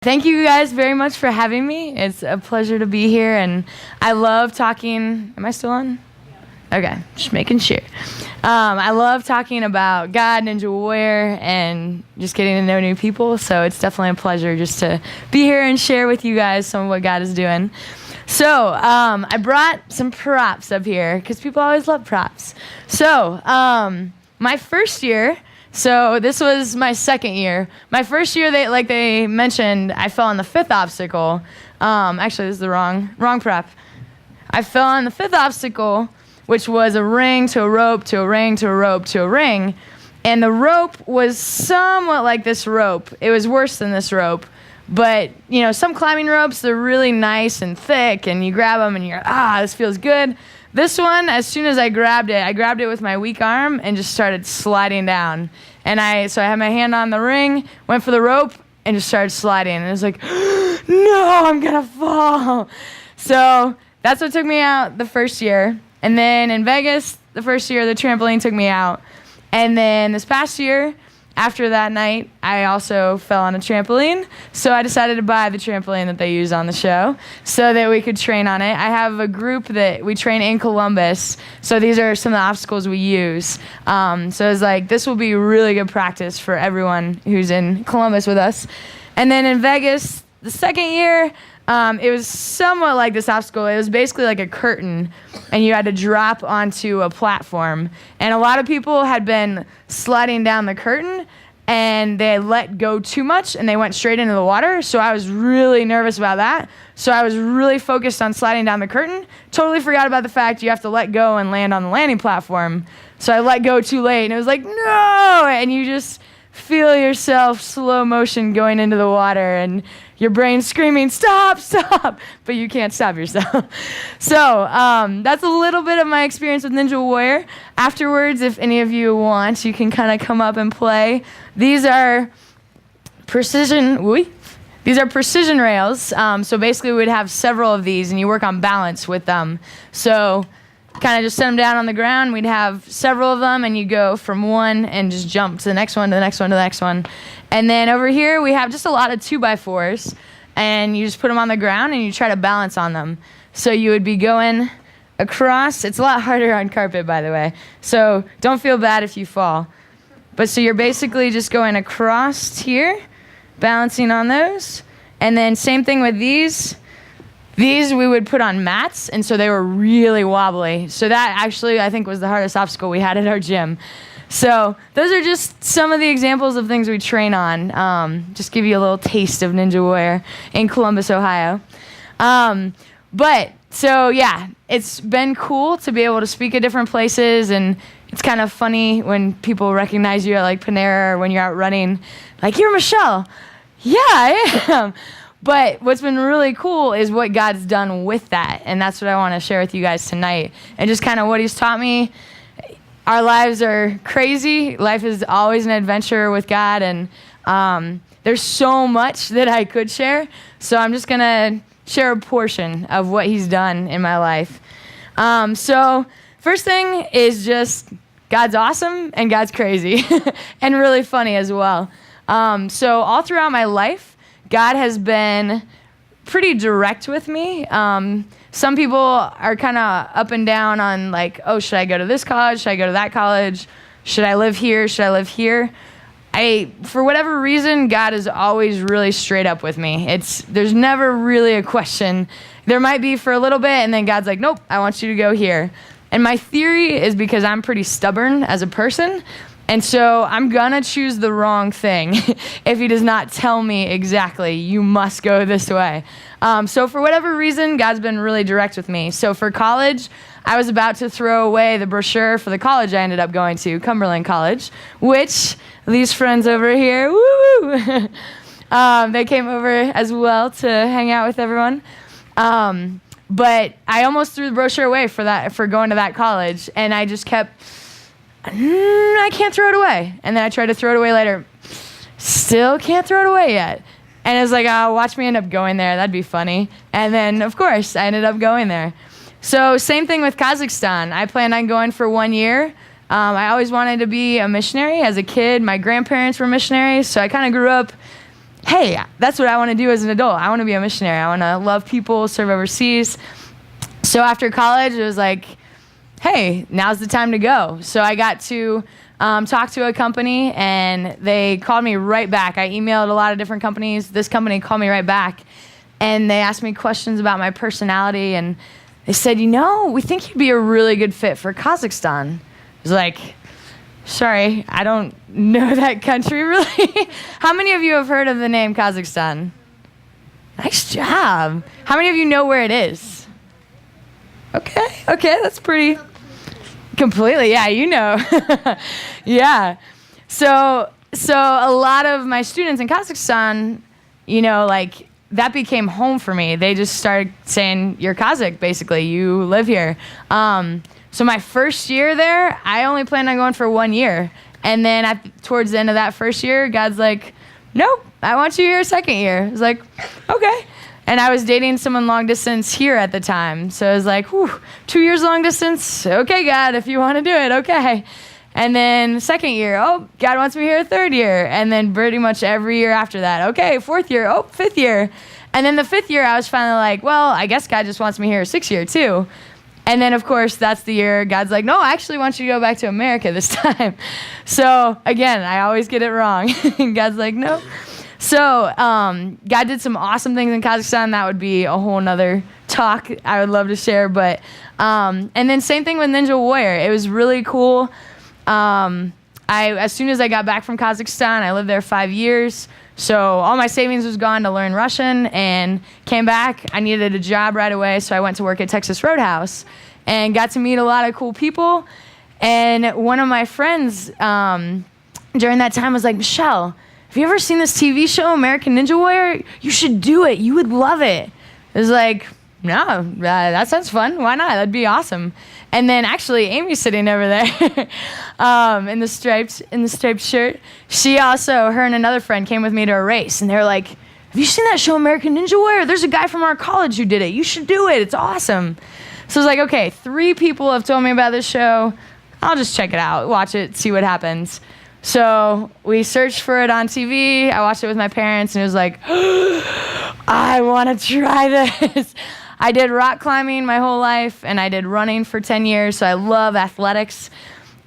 thank you guys very much for having me. It's a pleasure to be here, and I love talking. Am I still on? Okay, just making sure. I love talking about God, Ninja Warrior, and just getting to know new people, so it's definitely a pleasure just to be here and share with you guys some of what God is doing. So I brought some props up here, because people always love props. So my first year, so this was my second year. My first year, they mentioned, I fell on the fifth obstacle. Actually, this is the wrong prop. I fell on the fifth obstacle, which was a ring to a rope to a ring to a rope to a ring. And the rope was somewhat like this rope. It was worse than this rope. But, you know, some climbing ropes, they're really nice and thick, and you grab them and you're, this feels good. This one, as soon as I grabbed it with my weak arm and just started sliding down. And so I had my hand on the ring, went for the rope, and just started sliding. And it was like, no, I'm going to fall. So that's what took me out the first year. And then in Vegas, the first year, the trampoline took me out. And then this past year, after that night, I also fell on a trampoline. So I decided to buy the trampoline that they use on the show so that we could train on it. I have a group that we train in Columbus. So these are some of the obstacles we use. So it's like, this will be really good practice for everyone who's in Columbus with us. And then in Vegas, the second year, it was somewhat like this obstacle. It was basically like a curtain, and you had to drop onto a platform. And a lot of people had been sliding down the curtain, and they had let go too much, and they went straight into the water. So I was really nervous about that. So I was really focused on sliding down the curtain. Totally forgot about the fact you have to let go and land on the landing platform. So I let go too late, and it was like, no! And you just feel yourself slow motion going into the water, and your brain screaming, stop, stop, but you can't stop yourself. So that's a little bit of my experience with Ninja Warrior. Afterwards, if any of you want, you can kind of come up and play. These are precision rails. So basically we would have several of these, and you work on balance with them. So kind of just set them down on the ground. We'd have several of them, and you go from one and just jump to the next one, to the next one, to the next one. And then over here, we have just a lot of 2x4s, and you just put them on the ground, and you try to balance on them. So you would be going across. It's a lot harder on carpet, by the way. So don't feel bad if you fall. But so you're basically just going across here, balancing on those. And then same thing with these. These we would put on mats, and so they were really wobbly. So that actually, I think, was the hardest obstacle we had at our gym. So those are just some of the examples of things we train on. Just give you a little taste of Ninja Warrior in Columbus, Ohio. But so yeah, it's been cool to be able to speak at different places, and it's kind of funny when people recognize you at like Panera or when you're out running, like, you're Michelle. Yeah, I am. But what's been really cool is what God's done with that, and that's what I want to share with you guys tonight, and just kind of what he's taught me. Our lives are crazy. Life is always an adventure with God, and there's so much that I could share, so I'm just going to share a portion of what he's done in my life. So first thing is just God's awesome and God's crazy and really funny as well. So all throughout my life, God has been pretty direct with me. Some people are kind of up and down on like, oh, should I go to this college? Should I go to that college? Should I live here? Should I live here? For whatever reason, God is always really straight up with me. There's never really a question. There might be for a little bit, and then God's like, nope, I want you to go here. And my theory is because I'm pretty stubborn as a person, and so I'm gonna choose the wrong thing if he does not tell me exactly, you must go this way. So for whatever reason, God's been really direct with me. So for college, I was about to throw away the brochure for the college I ended up going to, Cumberland College, which these friends over here, woo! They came over as well to hang out with everyone. But I almost threw the brochure away for going to that college, and I just kept, I can't throw it away. And then I tried to throw it away later. Still can't throw it away yet. And it was like, oh, watch me end up going there. That'd be funny. And then, of course, I ended up going there. So same thing with Kazakhstan. I planned on going for 1 year. I always wanted to be a missionary as a kid. My grandparents were missionaries, so I kind of grew up hey, that's what I want to do as an adult. I want to be a missionary. I want to love people, serve overseas. So after college, it was like, hey, now's the time to go. So I got to talk to a company, and they called me right back. I emailed a lot of different companies. This company called me right back, and they asked me questions about my personality, and they said, we think you'd be a really good fit for Kazakhstan. I was like, sorry, I don't know that country really. How many of you have heard of the name Kazakhstan? Nice job. How many of you know where it is? Okay, that's pretty... Completely, yeah, yeah. So a lot of my students in Kazakhstan, that became home for me. They just started saying, you're Kazakh, basically. You live here. So my first year there, I only planned on going for 1 year. And then towards the end of that first year, God's like, nope, I want you here second year. I was like, okay. And I was dating someone long distance here at the time. So I was like, 2 years long distance? Okay, God, if you want to do it, okay. And then second year, God wants me here third year. And then pretty much every year after that, okay, fourth year, fifth year. And then the fifth year, I was finally like, well, I guess God just wants me here sixth year too. And then, of course, that's the year God's like, no, I actually want you to go back to America this time. So again, I always get it wrong. God's like, no. So God did some awesome things in Kazakhstan. That would be a whole nother talk I would love to share. But and then same thing with Ninja Warrior. It was really cool. As soon as I got back from Kazakhstan, I lived there 5 years. So all my savings was gone to learn Russian, and came back. I needed a job right away, so I went to work at Texas Roadhouse and got to meet a lot of cool people. And one of my friends during that time was like, Michelle, have you ever seen this TV show, American Ninja Warrior? You should do it. You would love it. It was like, no, that sounds fun. Why not? That'd be awesome. And then actually, Amy's sitting over there in the striped shirt. She also, her and another friend came with me to a race, and they were like, have you seen that show, American Ninja Warrior? There's a guy from our college who did it. You should do it. It's awesome. So I was like, okay, 3 people have told me about this show. I'll just check it out, watch it, see what happens. So we searched for it on TV. I watched it with my parents, and it was like, I want to try this. I did rock climbing my whole life, and I did running for 10 years, so I love athletics.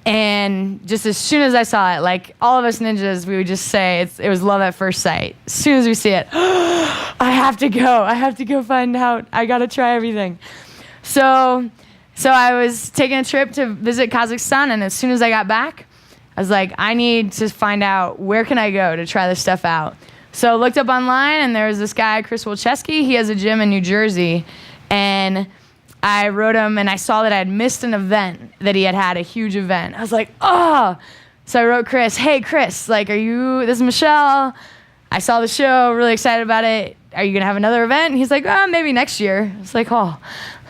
And just as soon as I saw it, like all of us ninjas, we would just say it was love at first sight. As soon as we see it, I have to go. I have to go find out. I got to try everything. So I was taking a trip to visit Kazakhstan, and as soon as I got back, I was like, I need to find out where can I go to try this stuff out. So I looked up online, and there was this guy, Chris Wilczewski. He has a gym in New Jersey, and I wrote him, and I saw that I had missed an event, that he had a huge event. I was like, oh. So I wrote Chris, hey, Chris, this is Michelle. I saw the show, really excited about it. Are you going to have another event? And he's like, maybe next year. I was like,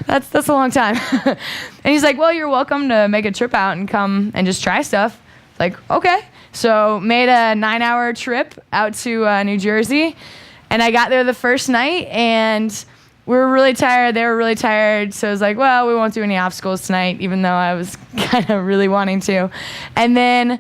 that's a long time. And he's like, well, you're welcome to make a trip out and come and just try stuff. Like, okay. So made a 9-hour trip out to New Jersey, and I got there the first night, and we were really tired. They were really tired. So I was like, well, we won't do any obstacles tonight, even though I was kind of really wanting to. And then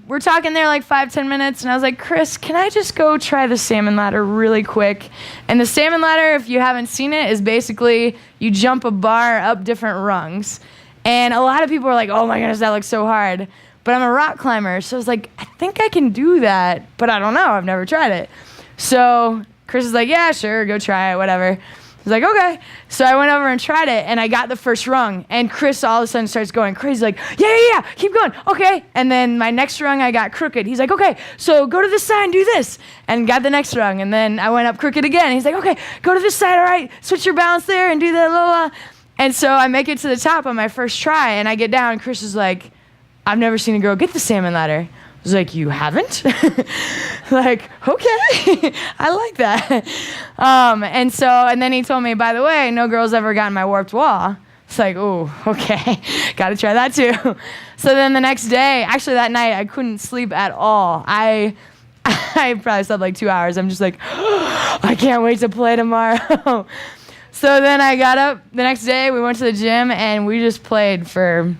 we're talking there like 5-10 minutes, and I was like, Chris, can I just go try the salmon ladder really quick? And the salmon ladder, if you haven't seen it, is basically you jump a bar up different rungs. And a lot of people are like, oh my goodness, that looks so hard. But I'm a rock climber, so I was like, I think I can do that, but I don't know. I've never tried it. So Chris is like, yeah, sure, go try it, whatever. I was like, okay. So I went over and tried it, and I got the first rung, and Chris all of a sudden starts going crazy, like, yeah, keep going, okay. And then my next rung, I got crooked. He's like, okay, so go to this side and do this, and got the next rung. And then I went up crooked again. He's like, okay, go to this side, all right, switch your balance there and do that, blah, blah. And so I make it to the top on my first try, and I get down, and Chris is like, I've never seen a girl get the salmon ladder. I was like, you haven't? Like, okay, I like that. And then he told me, by the way, no girl's ever gotten my warped wall. It's like, oh, okay, got to try that too. So then the next day, actually that night, I couldn't sleep at all. I probably slept like 2 hours. I'm just like, I can't wait to play tomorrow. So then I got up the next day, we went to the gym, and we just played for,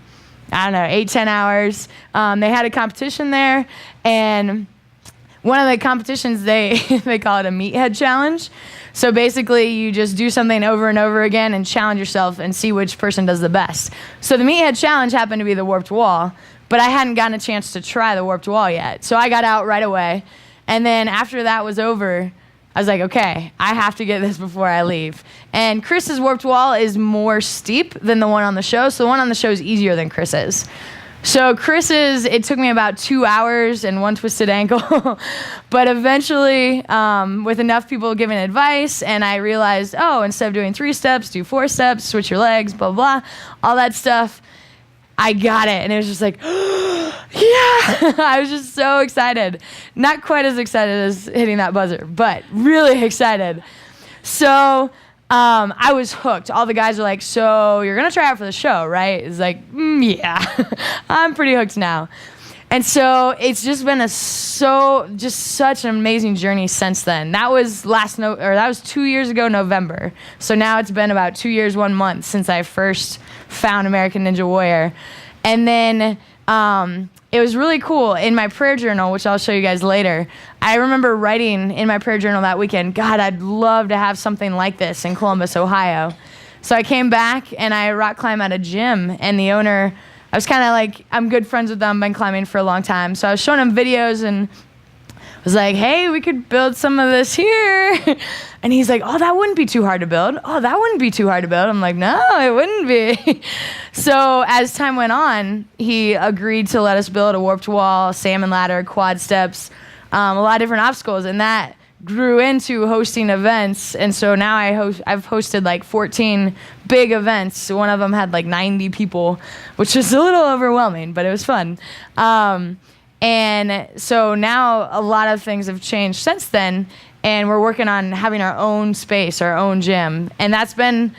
I don't know, 8-10 hours. They had a competition there, and one of the competitions, they call it a meathead challenge. So basically, you just do something over and over again and challenge yourself and see which person does the best. So the meathead challenge happened to be the warped wall, but I hadn't gotten a chance to try the warped wall yet. So I got out right away. And then after that was over, I was like, okay, I have to get this before I leave. And Chris's warped wall is more steep than the one on the show. So the one on the show is easier than Chris's. So Chris's, it took me about 2 hours and one twisted ankle. But eventually, with enough people giving advice, and I realized, oh, instead of doing 3 steps, do 4 steps, switch your legs, blah, blah, all that stuff. I got it. And it was just like, yeah. I was just so excited. Not quite as excited as hitting that buzzer, but really excited. So I was hooked. All the guys were like, so you're going to try out for the show, right? It's like, yeah, I'm pretty hooked now. And so it's just been such an amazing journey since then. That was that was 2 years ago, November. So now it's been about 2 years, 1 month since I first found American Ninja Warrior. And then it was really cool. In my prayer journal, which I'll show you guys later, I remember writing in my prayer journal that weekend, God, I'd love to have something like this in Columbus, Ohio. So I came back and I rock climbed at a gym, and the owner, I was kind of like, I'm good friends with them, been climbing for a long time. So I was showing him videos and was like, hey, we could build some of this here. And he's like, oh, that wouldn't be too hard to build. Oh, that wouldn't be too hard to build. I'm like, no, it wouldn't be. So as time went on, he agreed to let us build a warped wall, salmon ladder, quad steps, a lot of different obstacles. And that grew into hosting events. And so now I've hosted like 14 big events. One of them had like 90 people, which was a little overwhelming, but it was fun. And so now a lot of things have changed since then, and we're working on having our own space, our own gym. And that's been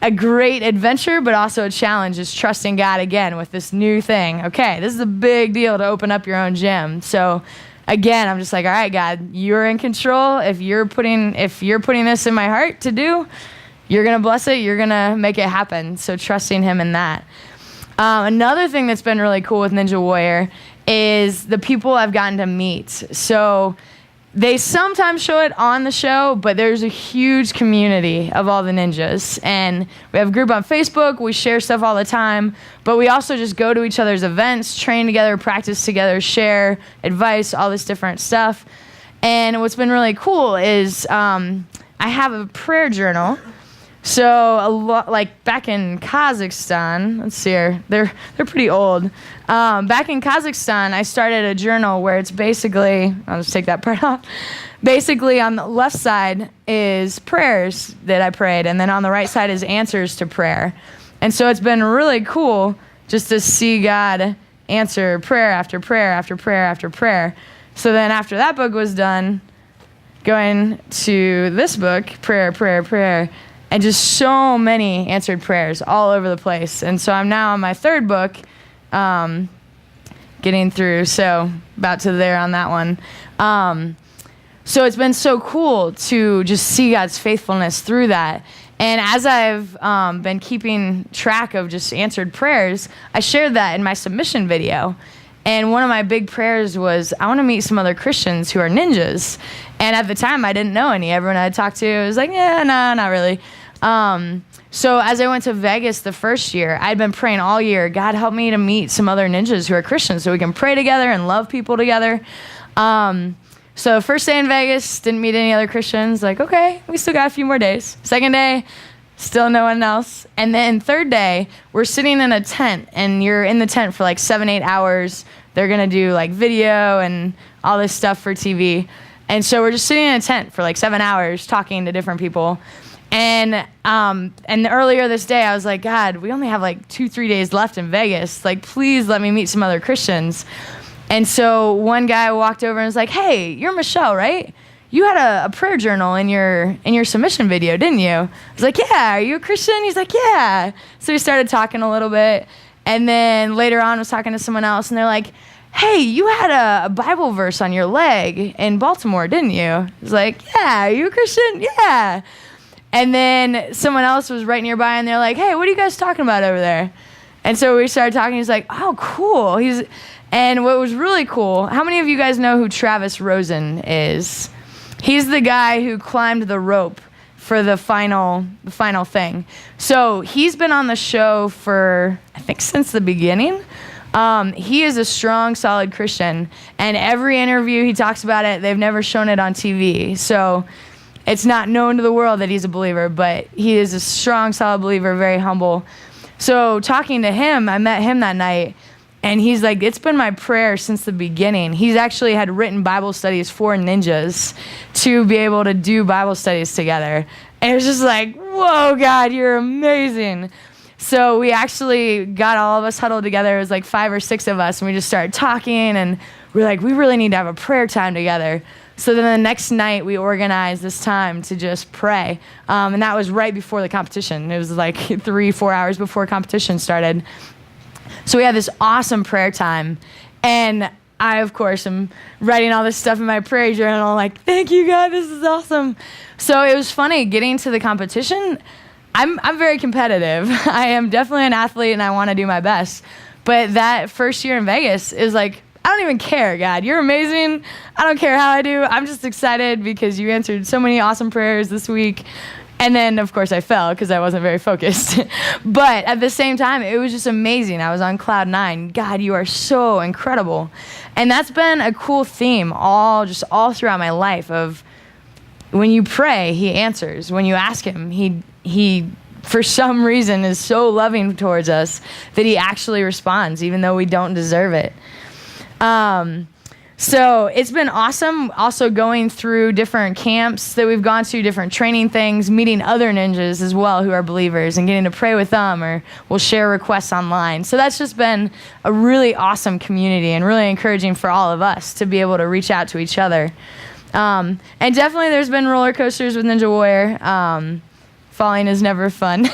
a great adventure, but also a challenge, is trusting God again with this new thing. Okay, this is a big deal to open up your own gym. So again, I'm just like, all right, God, you're in control. If you're putting this in my heart to do, you're going to bless it. You're going to make it happen. So trusting him in that. Another thing that's been really cool with Ninja Warrior is the people I've gotten to meet. So they sometimes show it on the show, but there's a huge community of all the ninjas. And we have a group on Facebook. We share stuff all the time. But we also just go to each other's events, train together, practice together, share advice, all this different stuff. And what's been really cool is I have a prayer journal. So like back in Kazakhstan, let's see here, they're pretty old. Back in Kazakhstan, I started a journal where it's basically, I'll just take that part off. Basically on the left side is prayers that I prayed, and then on the right side is answers to prayer. And so it's been really cool just to see God answer prayer after prayer after prayer after prayer. So then after that book was done, going to this book, prayer, prayer, prayer, and just so many answered prayers all over the place. And so I'm now on my 3rd book, getting through, so about to there on that one. So it's been so cool to just see God's faithfulness through that. And as I've been keeping track of just answered prayers, I shared that in my submission video. And one of my big prayers was, I want to meet some other Christians who are ninjas. And at the time, I didn't know any. Everyone I talked to was like, yeah, no, not really. So as I went to Vegas the first year, I'd been praying all year, God, help me to meet some other ninjas who are Christians so we can pray together and love people together. So first day in Vegas, didn't meet any other Christians. Like, okay, we still got a few more days. Second day, still no one else. And then 3rd day, we're sitting in a tent, and you're in the tent for like 7-8 hours. They're going to do like video and all this stuff for TV. And so we're just sitting in a tent for like 7 hours talking to different people. And earlier this day, I was like, God, we only have like 2-3 days left in Vegas. Like, please let me meet some other Christians. And so one guy walked over and was like, hey, you're Michelle, right? You had a prayer journal in your submission video, didn't you? I was like, yeah, are you a Christian? He's like, yeah. So we started talking a little bit. And then later on, I was talking to someone else, and they're like, hey, you had a Bible verse on your leg in Baltimore, didn't you? I was like, yeah, are you a Christian? Yeah. And then someone else was right nearby, and they're like, hey, what are you guys talking about over there? And so we started talking. He's like, oh, cool. And what was really cool, how many of you guys know who Travis Rosen is? He's the guy who climbed the rope for the final thing. So he's been on the show for, I think, since the beginning. He is a strong, solid Christian, and every interview he talks about it. They've never shown it on TV, so it's not known to the world that he's a believer, but he is a strong, solid believer, very humble. So talking to him, I met him that night, and he's like, it's been my prayer since the beginning. He's actually had written Bible studies for ninjas to be able to do Bible studies together. And it was just like, whoa, God, you're amazing. So we actually got all of us huddled together. It was like 5 or 6 of us, and we just started talking, and we're like, we really need to have a prayer time together. So then the next night, we organized this time to just pray. And that was right before the competition. It was like 3-4 hours before competition started. So we had this awesome prayer time. And I, of course, am writing all this stuff in my prayer journal, like, thank you, God, this is awesome. So it was funny getting to the competition. I'm very competitive. I am definitely an athlete, and I want to do my best. But that first year in Vegas is like, I don't even care, God. You're amazing. I don't care how I do. I'm just excited because you answered so many awesome prayers this week. And then, of course, I fell because I wasn't very focused. But at the same time, it was just amazing. I was on cloud 9. God, you are so incredible. And that's been a cool theme all throughout my life of when you pray, he answers. When you ask him, he for some reason is so loving towards us that he actually responds, even though we don't deserve it. So it's been awesome also going through different camps that we've gone to, different training things, meeting other ninjas as well who are believers and getting to pray with them, or we'll share requests online. So that's just been a really awesome community and really encouraging for all of us to be able to reach out to each other. And definitely there's been roller coasters with Ninja Warrior. Falling is never fun,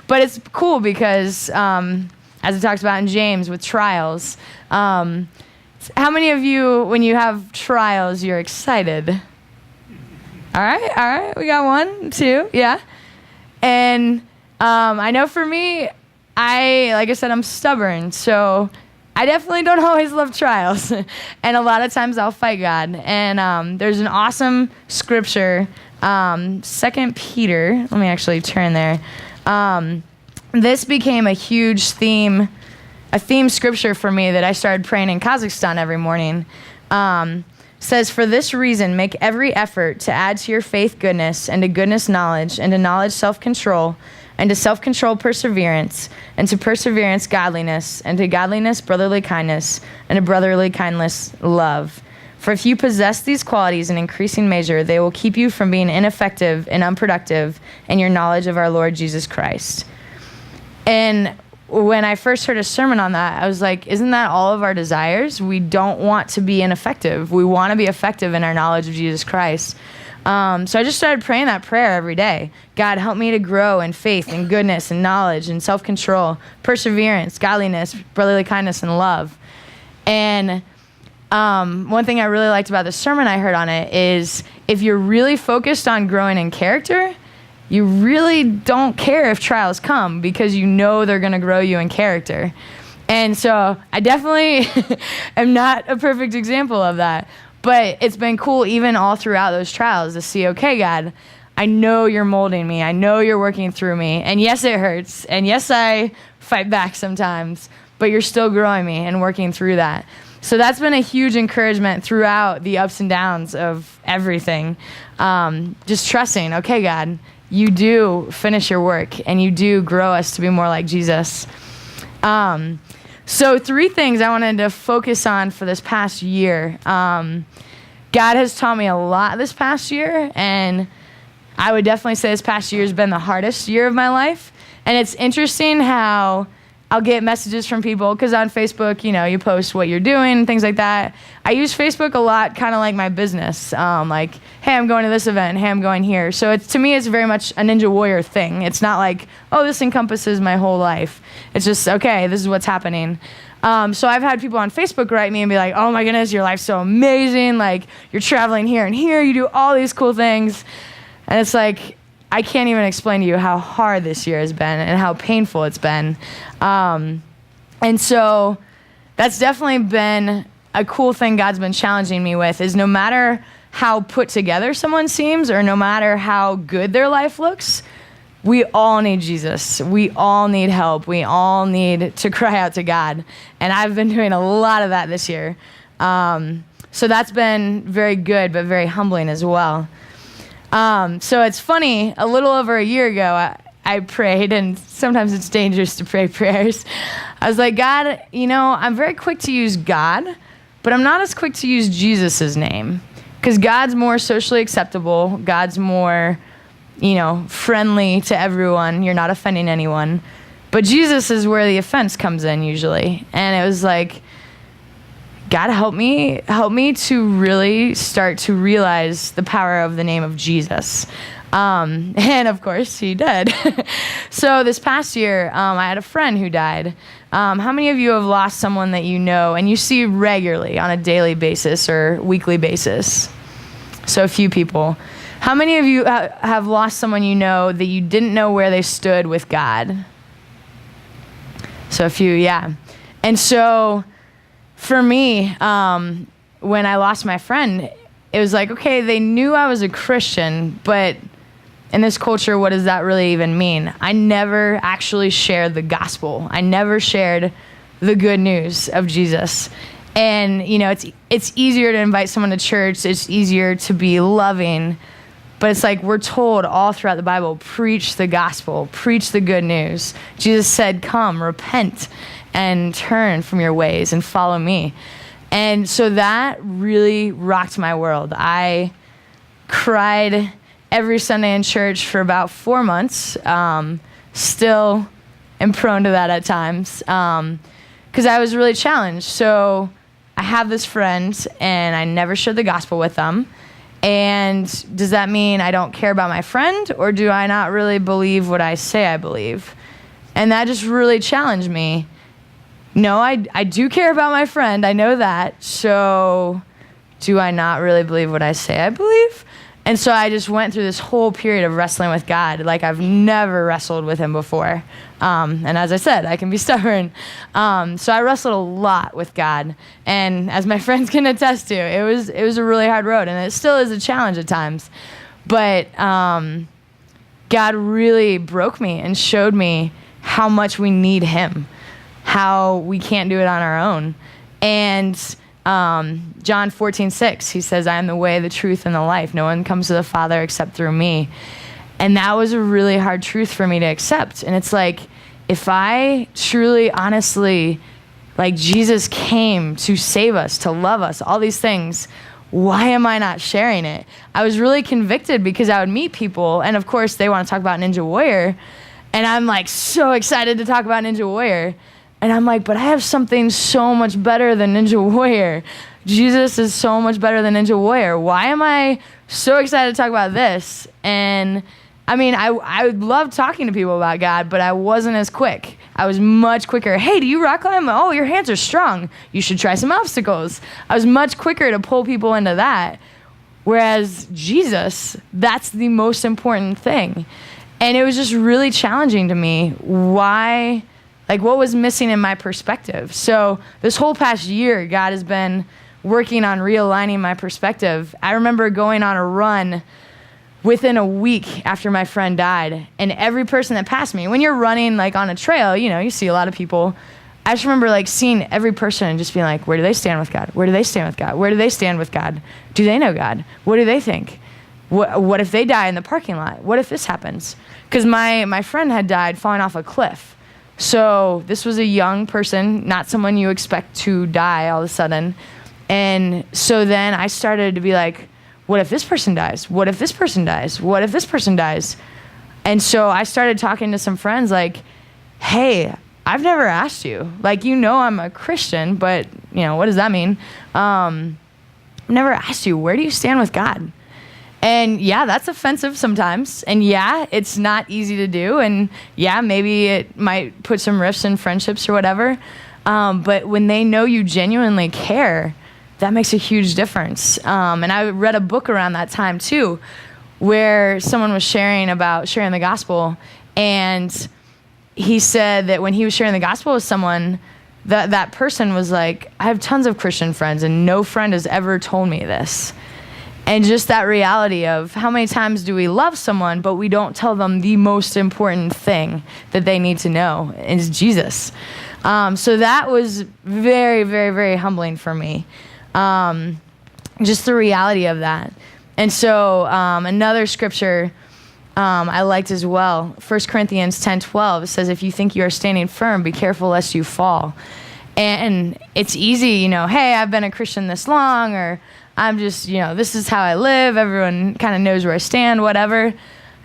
but it's cool because, as it talks about in James with trials, how many of you, when you have trials, you're excited? All right, we got 1, 2, yeah. And I know for me, like I said, I'm stubborn, so I definitely don't always love trials. And a lot of times I'll fight God. And there's an awesome scripture, 2 Peter. Let me actually turn there. This became a huge theme scripture for me that I started praying in Kazakhstan every morning. Says, for this reason, make every effort to add to your faith goodness, and to goodness knowledge, and to knowledge self-control, and to self-control perseverance, and to perseverance godliness, and to godliness brotherly kindness, and to brotherly kindness love. For if you possess these qualities in increasing measure, they will keep you from being ineffective and unproductive in your knowledge of our Lord Jesus Christ. And when I first heard a sermon on that, I was like, isn't that all of our desires? We don't want to be ineffective. We want to be effective in our knowledge of Jesus Christ. So I just started praying that prayer every day. God, help me to grow in faith and goodness and knowledge and self-control, perseverance, godliness, brotherly kindness, and love. And one thing I really liked about the sermon I heard on it is if you're really focused on growing in character, you really don't care if trials come because you know they're going to grow you in character. And so I definitely am not a perfect example of that. But it's been cool even all throughout those trials to see, okay, God, I know you're molding me. I know you're working through me. And yes, it hurts. And yes, I fight back sometimes. But you're still growing me and working through that. So that's been a huge encouragement throughout the ups and downs of everything. Just trusting, okay, God, you do finish your work and you do grow us to be more like Jesus. So 3 things I wanted to focus on for this past year. God has taught me a lot this past year, and I would definitely say this past year has been the hardest year of my life. And it's interesting how I'll get messages from people, because on Facebook, you post what you're doing and things like that. I use Facebook a lot, kind of like my business. Like, hey, I'm going to this event. Hey, I'm going here. So to me, it's very much a Ninja Warrior thing. It's not like, oh, this encompasses my whole life. It's just, okay, this is what's happening. So I've had people on Facebook write me and be like, oh my goodness, your life's so amazing. Like, you're traveling here and here. You do all these cool things. And it's like, I can't even explain to you how hard this year has been and how painful it's been. And so that's definitely been a cool thing God's been challenging me with, is no matter how put together someone seems or no matter how good their life looks, we all need Jesus. We all need help. We all need to cry out to God. And I've been doing a lot of that this year. So that's been very good, but very humbling as well. So it's funny, a little over a year ago, I prayed, and sometimes it's dangerous to pray prayers. I was like, God, I'm very quick to use God, but I'm not as quick to use Jesus' name, because God's more socially acceptable. God's more, friendly to everyone. You're not offending anyone. But Jesus is where the offense comes in usually. And it was like, God, help me to really start to realize the power of the name of Jesus. And of course, he did. So this past year, I had a friend who died. How many of you have lost someone that you know and you see regularly on a daily basis or weekly basis? So a few people. How many of you have lost someone you know that you didn't know where they stood with God? So a few, yeah. And so for me, when I lost my friend, it was like, okay, they knew I was a Christian, but in this culture, what does that really even mean? I never actually shared the gospel. I never shared the good news of Jesus. And, it's easier to invite someone to church. It's easier to be loving. But it's like we're told all throughout the Bible, preach the gospel, preach the good news. Jesus said, come, repent, and turn from your ways and follow me. And so that really rocked my world. I cried every Sunday in church for about 4 months. Still am prone to that at times because I was really challenged. So I have this friend, and I never shared the gospel with them. And does that mean I don't care about my friend, or do I not really believe what I say I believe? And that just really challenged me. No, I do care about my friend. I know that. So do I not really believe what I say I believe? And so I just went through this whole period of wrestling with God like I've never wrestled with him before. And as I said, I can be stubborn. So I wrestled a lot with God. And as my friends can attest to, it was a really hard road. And it still is a challenge at times. But God really broke me and showed me how much we need him, how we can't do it on our own. And John 14:6, he says, I am the way, the truth, and the life. No one comes to the Father except through me. And that was a really hard truth for me to accept. And it's like, if I truly, honestly, like Jesus came to save us, to love us, all these things, why am I not sharing it? I was really convicted because I would meet people, and of course they want to talk about Ninja Warrior, and I'm like so excited to talk about Ninja Warrior. And I'm like, but I have something so much better than Ninja Warrior. Jesus is so much better than Ninja Warrior. Why am I so excited to talk about this? And I mean, I love talking to people about God, but I wasn't as quick. I was much quicker. Hey, do you rock climb? Oh, your hands are strong. You should try some obstacles. I was much quicker to pull people into that. Whereas Jesus, that's the most important thing. And it was just really challenging to me. Why? Like, what was missing in my perspective? So this whole past year, God has been working on realigning my perspective. I remember going on a run within a week after my friend died, and every person that passed me, when you're running like on a trail, you see a lot of people. I just remember like seeing every person and just being like, where do they stand with God? Where do they stand with God? Where do they stand with God? Do they know God? What do they think? What if they die in the parking lot? What if this happens? Because my friend had died falling off a cliff. So this was a young person, not someone you expect to die all of a sudden. And so then I started to be like, what if this person dies? What if this person dies? What if this person dies? And so I started talking to some friends like, hey, I've never asked you. Like, I'm a Christian, but, what does that mean? I've never asked you, where do you stand with God? And yeah, that's offensive sometimes. And yeah, it's not easy to do. And yeah, maybe it might put some rifts in friendships or whatever. But when they know you genuinely care, that makes a huge difference. And I read a book around that time too, where someone was sharing the gospel. And he said that when he was sharing the gospel with someone, that person was like, I have tons of Christian friends and no friend has ever told me this. And just that reality of how many times do we love someone, but we don't tell them the most important thing that they need to know is Jesus. So that was very, very, very humbling for me. Just the reality of that. And so another scripture I liked as well, 1 Corinthians 10:12, it says, if you think you are standing firm, be careful lest you fall. And it's easy, hey, I've been a Christian this long, or I'm just, this is how I live. Everyone kind of knows where I stand, whatever.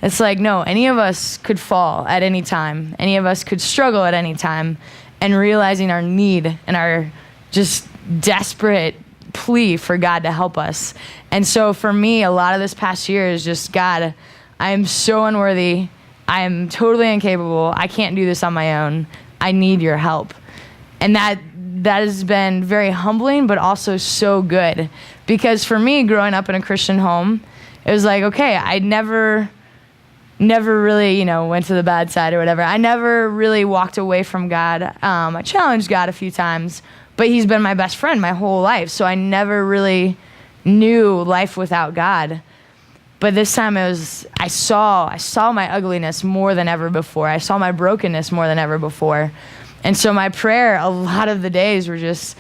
It's like, no, any of us could fall at any time. Any of us could struggle at any time. And realizing our need and our just desperate plea for God to help us. And so for me, a lot of this past year is just, God, I am so unworthy. I am totally incapable. I can't do this on my own. I need your help. And that has been very humbling, but also so good. Because for me, growing up in a Christian home, it was like, okay, I never really, went to the bad side or whatever. I never really walked away from God. I challenged God a few times, but he's been my best friend my whole life. So I never really knew life without God. But this time I saw my ugliness more than ever before. I saw my brokenness more than ever before. And so my prayer, a lot of the days were just,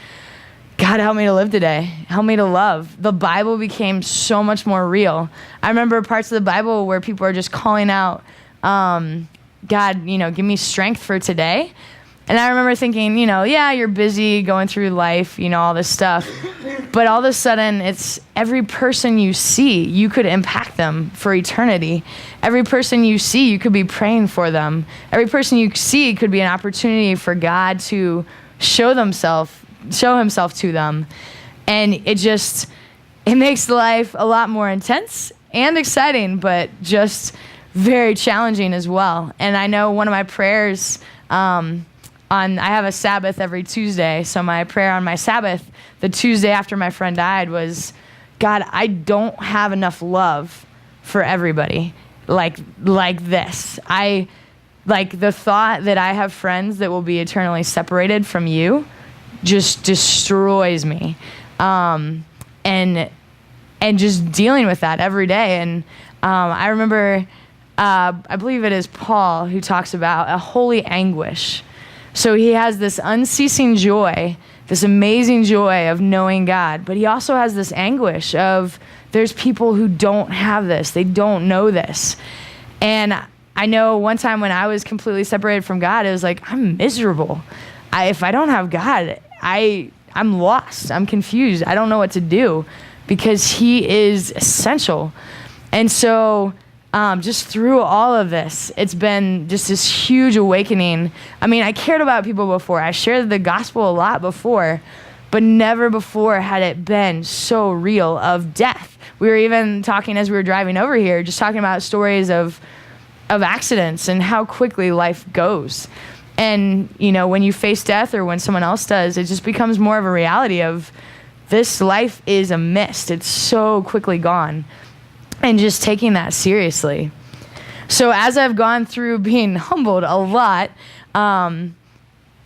God, help me to live today. Help me to love. The Bible became so much more real. I remember parts of the Bible where people are just calling out, God, give me strength for today. And I remember thinking, yeah, you're busy going through life, all this stuff. But all of a sudden, it's every person you see, you could impact them for eternity. Every person you see, you could be praying for them. Every person you see could be an opportunity for God to show himself to them. And it makes life a lot more intense and exciting, but just very challenging as well. And I know one of my prayers, I have a Sabbath every Tuesday, so my prayer on my Sabbath, the Tuesday after my friend died, was, God, I don't have enough love for everybody like this. Like the thought that I have friends that will be eternally separated from you just destroys me. And just dealing with that every day. And I remember, I believe it is Paul who talks about a holy anguish. So he has this unceasing joy, this amazing joy of knowing God, but he also has this anguish of there's people who don't have this, they don't know this. And I know one time when I was completely separated from God, it was like, I'm miserable. If I don't have God, I'm lost, I'm confused, I don't know what to do, because he is essential. And so just through all of this, it's been just this huge awakening. I mean, I cared about people before. I shared the gospel a lot before, but never before had it been so real of death. We were even talking as we were driving over here, just talking about stories of accidents and how quickly life goes. And, when you face death or when someone else does, it just becomes more of a reality of this life is a mist. It's so quickly gone. And just taking that seriously. So as I've gone through being humbled a lot,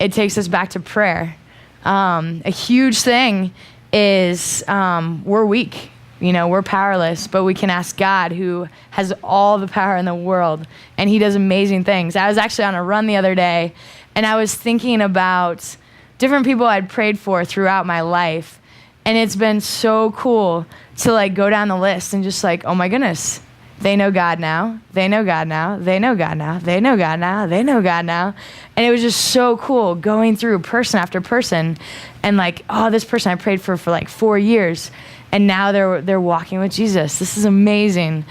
it takes us back to prayer. A huge thing is we're weak. We're powerless, but we can ask God, who has all the power in the world, and he does amazing things. I was actually on a run the other day, and I was thinking about different people I'd prayed for throughout my life. And it's been so cool to go down the list and just oh my goodness, they know God now. They know God now. They know God now. They know God now. They know God now. And it was just so cool going through person after person and this person I prayed for 4 years. And now they're walking with Jesus. This is amazing.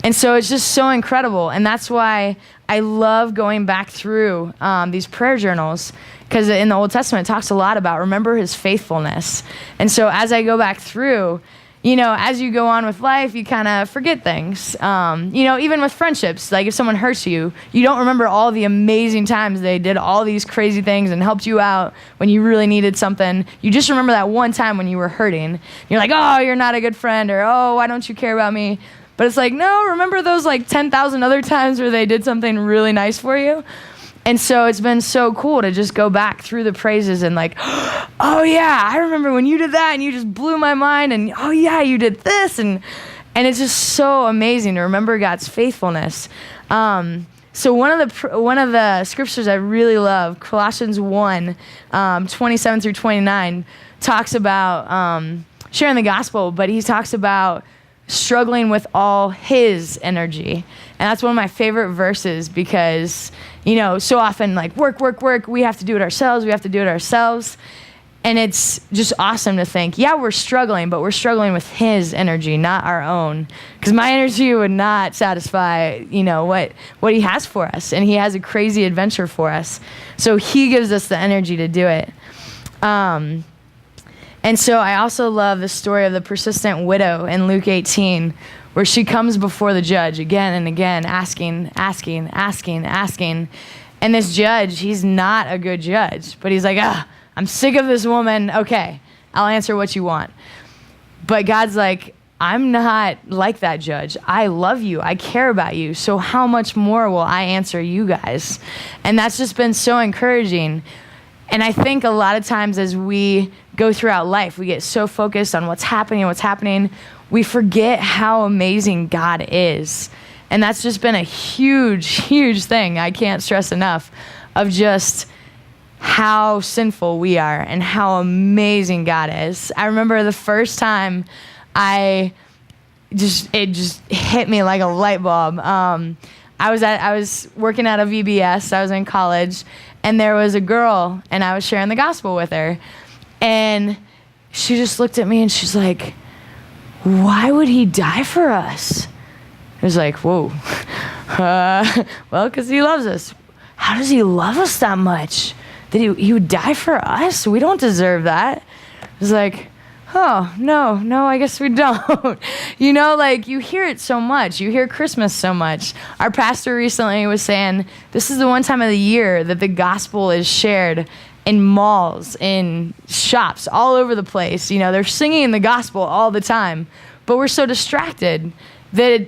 And so it's just so incredible. And that's why I love going back through these prayer journals, because in the Old Testament, it talks a lot about remember his faithfulness. And so as I go back through, as you go on with life, you kind of forget things. Even with friendships, if someone hurts you, you don't remember all the amazing times they did all these crazy things and helped you out when you really needed something. You just remember that one time when you were hurting. You're like, oh, you're not a good friend, or oh, why don't you care about me? But it's no, remember those 10,000 other times where they did something really nice for you? And so it's been so cool to just go back through the praises and like, oh yeah, I remember when you did that and you just blew my mind, and oh yeah, you did this, and it's just so amazing to remember God's faithfulness. So one of the scriptures I really love, Colossians 1, 27 through 29, talks about sharing the gospel, but he talks about struggling with all his energy. And that's one of my favorite verses because, so often like work, we have to do it ourselves. And it's just awesome to think, yeah, we're struggling, but we're struggling with his energy, not our own. Because my energy would not satisfy, what he has for us. And he has a crazy adventure for us. So he gives us the energy to do it. And so I also love the story of the persistent widow in Luke 18, where she comes before the judge again and again, asking. And this judge, he's not a good judge, but he's like, I'm sick of this woman. Okay, I'll answer what you want. But God's like, I'm not like that judge. I love you. I care about you. So how much more will I answer you guys? And that's just been so encouraging. And I think a lot of times as we go throughout life, we get so focused on what's happening, we forget how amazing God is. And that's just been a huge thing. I can't stress enough of just how sinful we are and how amazing God is. I remember the first time it just hit me like a light bulb. I was working at a VBS. I was in college, and there was a girl, and I was sharing the gospel with her. And she just looked at me, and she's like, why would he die for us? I was like, whoa. Well, because he loves us. How does he love us that much? That he would die for us? We don't deserve that. I was like, oh, no, I guess we don't. You hear it so much. You hear Christmas so much. Our pastor recently was saying, this is the one time of the year that the gospel is shared in malls, in shops, all over the place. They're singing the gospel all the time, but we're so distracted that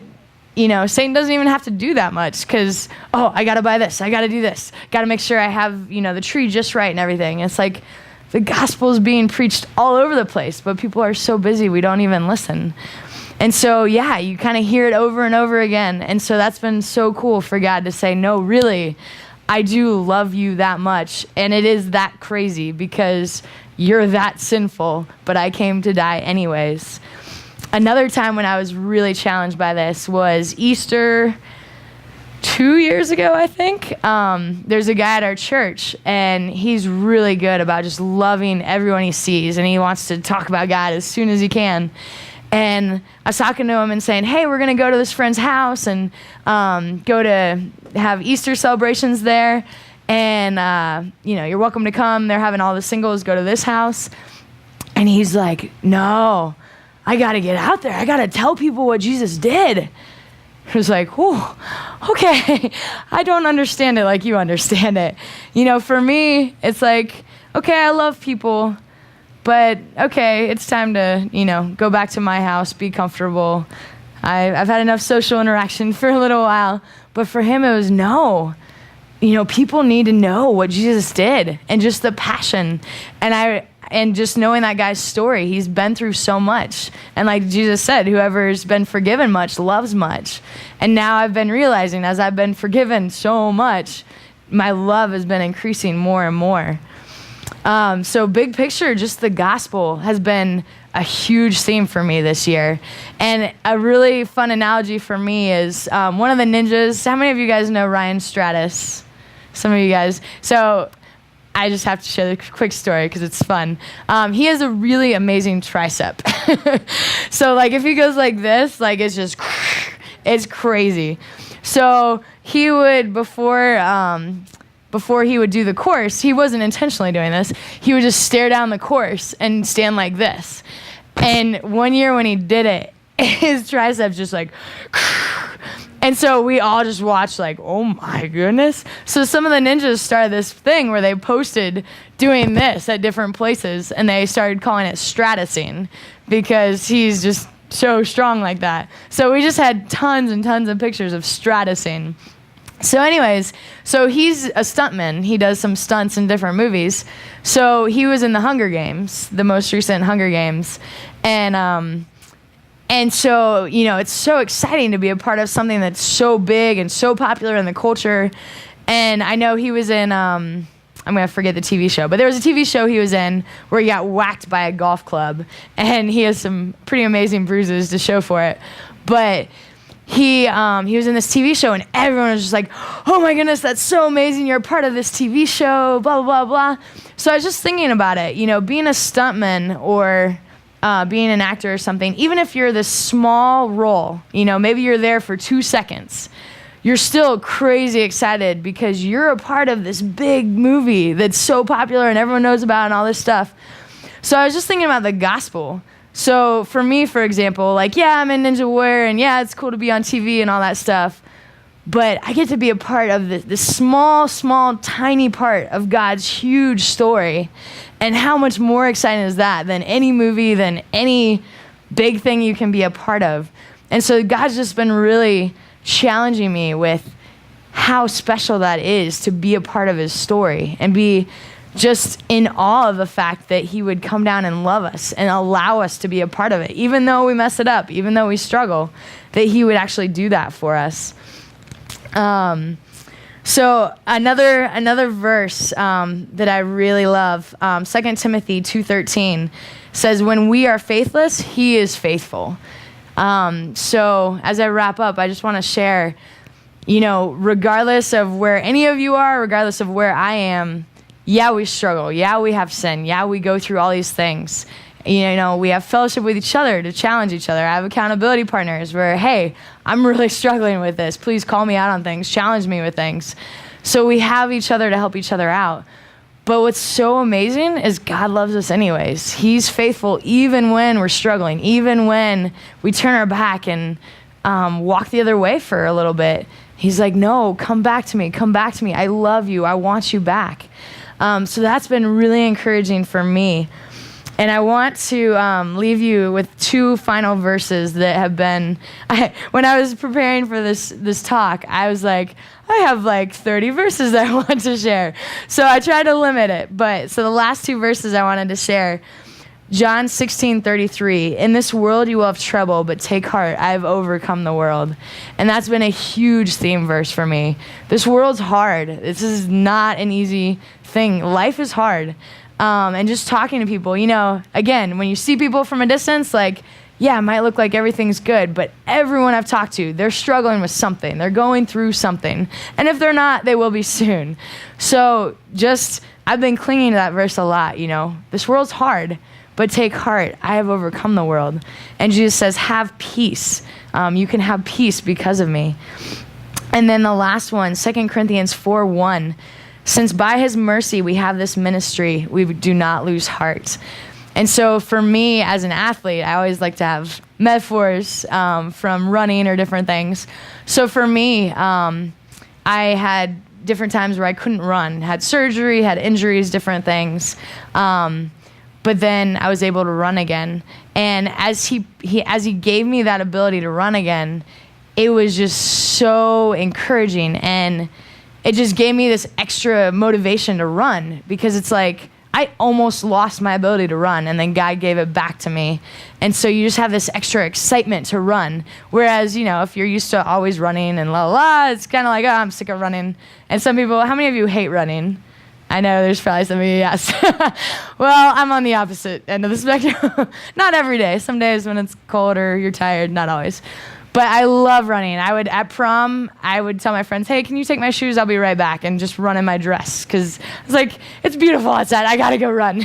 Satan doesn't even have to do that much because, I got to buy this. I got to do this. Got to make sure I have, the tree just right and everything. It's like the gospel is being preached all over the place, but people are so busy we don't even listen. And so, yeah, you kind of hear it over and over again. And so that's been so cool for God to say, no, really, I do love you that much. And it is that crazy because you're that sinful, but I came to die anyways. Another time when I was really challenged by this was Easter 2 years ago, I think. There's a guy at our church, and he's really good about just loving everyone he sees, and he wants to talk about God as soon as he can. And I was talking to him and saying, hey, we're going to go to this friend's house and go to have Easter celebrations there. And, you're welcome to come. They're having all the singles go to this house. And he's like, no, I got to get out there. I got to tell people what Jesus did. I was like, whew, okay. I don't understand it like you understand it. For me, it's like, okay, I love people, but okay, it's time to, go back to my house, be comfortable. I've had enough social interaction for a little while, but for him it was no. People need to know what Jesus did and just the passion. And just knowing that guy's story, he's been through so much. And like Jesus said, whoever's been forgiven much loves much. And now I've been realizing as I've been forgiven so much, my love has been increasing more and more. So big picture, just the gospel has been a huge theme for me this year. And a really fun analogy for me is one of the ninjas. How many of you guys know Ryan Stratus? Some of you guys. So I just have to share the quick story because it's fun. He has a really amazing tricep. So like if he goes like this, like it's crazy. So he would, before he would do the course, he wasn't intentionally doing this. He would just stare down the course and stand like this. And one year when he did it, his triceps just like, and so we all just watched like, oh my goodness. So some of the ninjas started this thing where they posted doing this at different places, and they started calling it stratusing because he's just so strong like that. So we just had tons and tons of pictures of stratusing. So anyways, so he's a stuntman. He does some stunts in different movies. So he was in the Hunger Games, the most recent Hunger Games. And so, you know, it's so exciting to be a part of something that's so big and so popular in the culture. And I know he was in, I'm going to forget the TV show, but there was a TV show he was in where he got whacked by a golf club. And he has some pretty amazing bruises to show for it. But he was in this TV show, and everyone was just like, oh my goodness, that's so amazing, you're a part of this TV show, blah, blah, blah, blah. So I was just thinking about it, you know, being a stuntman or being an actor or something, even if you're this small role, you know, maybe you're there for 2 seconds, you're still crazy excited because you're a part of this big movie that's so popular and everyone knows about and all this stuff. So I was just thinking about the gospel. So for me, for example, like, yeah, I'm in Ninja Warrior, and yeah, it's cool to be on TV and all that stuff, but I get to be a part of this small, tiny part of God's huge story. And how much more exciting is that than any movie, than any big thing you can be a part of? And so God's just been really challenging me with how special that is to be a part of his story and be just in awe of the fact that he would come down and love us and allow us to be a part of it. Even though we mess it up, even though we struggle, that he would actually do that for us. So another verse that I really love, 2 Timothy 2:13 says, when we are faithless, he is faithful. So as I wrap up, I just want to share, you know, regardless of where any of you are, regardless of where I am, yeah, we struggle. Yeah, we have sin. Yeah, we go through all these things. You know, we have fellowship with each other to challenge each other. I have accountability partners where, hey, I'm really struggling with this. Please call me out on things. Challenge me with things. So we have each other to help each other out. But what's so amazing is God loves us anyways. He's faithful even when we're struggling, even when we turn our back and walk the other way for a little bit. He's like, no, come back to me. Come back to me. I love you. I want you back. So that's been really encouraging for me. And I want to leave you with 2 final verses that have been, when I was preparing for this talk, I was like, I have like 30 verses I want to share. So I tried to limit it. So the last 2 verses I wanted to share, John 16:33, in this world you will have trouble, but take heart, I have overcome the world. And that's been a huge theme verse for me. This world's hard. This is not an easy thing. Life is hard. And just talking to people, you know, again, when you see people from a distance, like, yeah, it might look like everything's good, but everyone I've talked to, they're struggling with something. They're going through something. And if they're not, they will be soon. So I've been clinging to that verse a lot, you know. This world's hard, but take heart. I have overcome the world. And Jesus says, have peace. You can have peace because of me. And then the last one, 2 Corinthians 4:1. Since by his mercy we have this ministry, we do not lose heart. And so for me as an athlete, I always like to have metaphors from running or different things. So for me, I had different times where I couldn't run, had surgery, had injuries, different things. But then I was able to run again. And as he gave me that ability to run again, it was just so encouraging. And it just gave me this extra motivation to run, because it's like I almost lost my ability to run, and then God gave it back to me. And so you just have this extra excitement to run. Whereas, you know, if you're used to always running and it's kind of like, oh, I'm sick of running. And some people, how many of you hate running? I know there's probably some of you, yes. Well, I'm on the opposite end of the spectrum. Not every day. Some days when it's cold or you're tired, not always. But I love running. At prom, I would tell my friends, hey, can you take my shoes? I'll be right back, and just run in my dress. Because it's like, it's beautiful outside. I got to go run.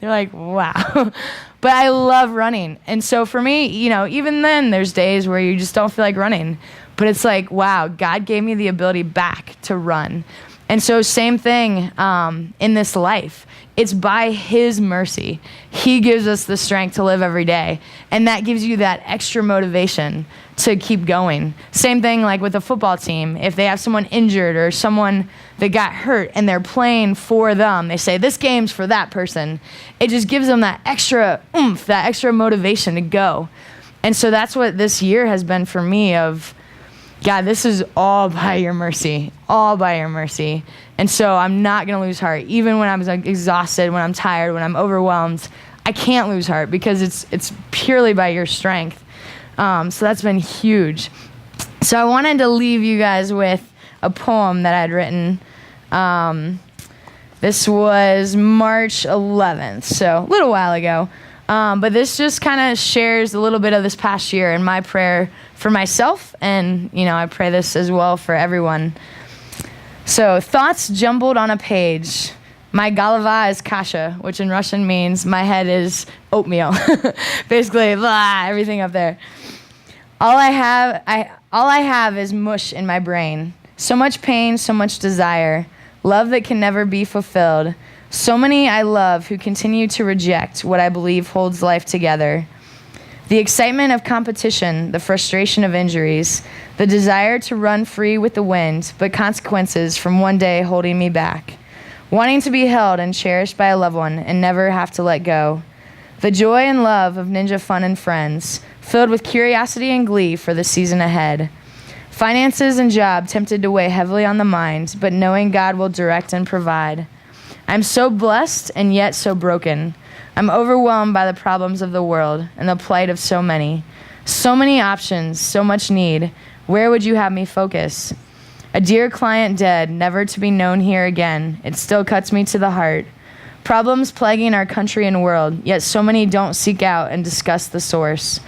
They're like, wow. But I love running. And so for me, you know, even then, there's days where you just don't feel like running. But it's like, wow, God gave me the ability back to run. And so same thing in this life. It's by his mercy. He gives us the strength to live every day. And that gives you that extra motivation to keep going. Same thing like with a football team. If they have someone injured or someone that got hurt and they're playing for them, they say, this game's for that person. It just gives them that extra oomph, that extra motivation to go. And so that's what this year has been for me of, God, this is all by your mercy, all by your mercy. And so I'm not going to lose heart. Even when I'm exhausted, when I'm tired, when I'm overwhelmed, I can't lose heart because it's purely by your strength. So that's been huge. So I wanted to leave you guys with a poem that I'd written. This was March 11th, so a little while ago. But this just kind of shares a little bit of this past year and my prayer for myself, and, I pray this as well for everyone. So, thoughts jumbled on a page. My galava is kasha, which in Russian means my head is oatmeal. Basically, blah, everything up there. All I have is mush in my brain. So much pain, so much desire. Love that can never be fulfilled. So many I love who continue to reject what I believe holds life together. The excitement of competition, the frustration of injuries, the desire to run free with the wind, but consequences from one day holding me back. Wanting to be held and cherished by a loved one and never have to let go. The joy and love of ninja fun and friends, filled with curiosity and glee for the season ahead. Finances and job tempted to weigh heavily on the mind, but knowing God will direct and provide. I'm so blessed and yet so broken. I'm overwhelmed by the problems of the world and the plight of so many. So many options, so much need. Where would you have me focus? A dear client dead, never to be known here again. It still cuts me to the heart. Problems plaguing our country and world, yet so many don't seek out and discuss the source.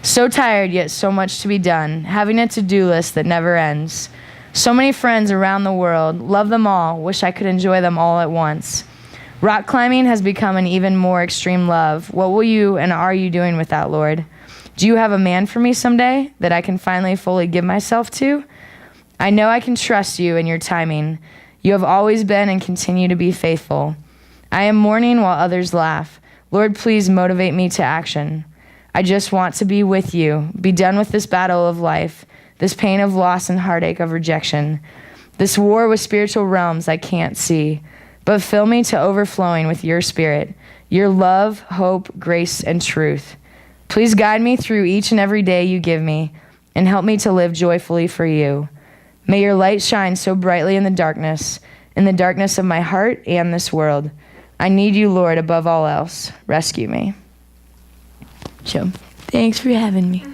So tired, yet so much to be done, having a to-do list that never ends. So many friends around the world, love them all, wish I could enjoy them all at once. Rock climbing has become an even more extreme love. What will you and are you doing with that, Lord? Do you have a man for me someday that I can finally fully give myself to? I know I can trust you and your timing. You have always been and continue to be faithful. I am mourning while others laugh. Lord, please motivate me to action. I just want to be with you, be done with this battle of life, this pain of loss and heartache of rejection, this war with spiritual realms I can't see, but fill me to overflowing with your spirit, your love, hope, grace, and truth. Please guide me through each and every day you give me, and help me to live joyfully for you. May your light shine so brightly in the darkness of my heart and this world. I need you, Lord, above all else. Rescue me. So, thanks for having me.